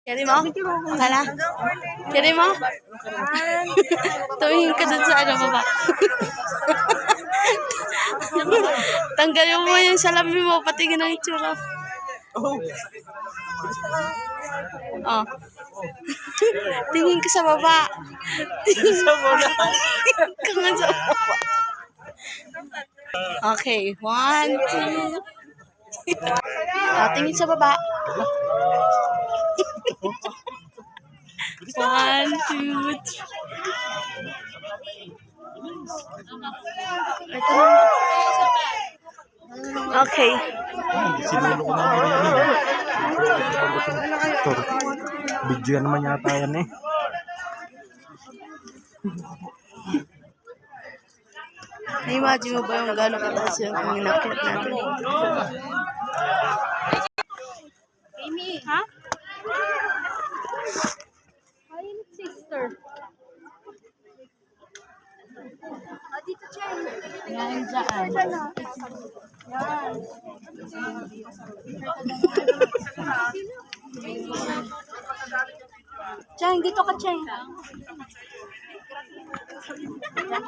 Kiri mo? Okay na? Kiri mo? Tumingin ka dun sa ano baba. Tanggalin mo yung salamin mo, patingin ang itsura. Oh. Tingin ka sa baba. Tingin sa baba. Ka nga sa baba. Okay, 1, 2. Tingin sa baba. 1, 2, 3. Ito na. Okay. Sinulo ko na nila yan. Video naman yata yan eh. Na-imagine mo ba yung gano'ng kataas yung inakit natin? Amy, ha? Hi, sister. Dito, Chen. Yan, dyan. Yan. Cheng, dito ka, Cheng. Yan,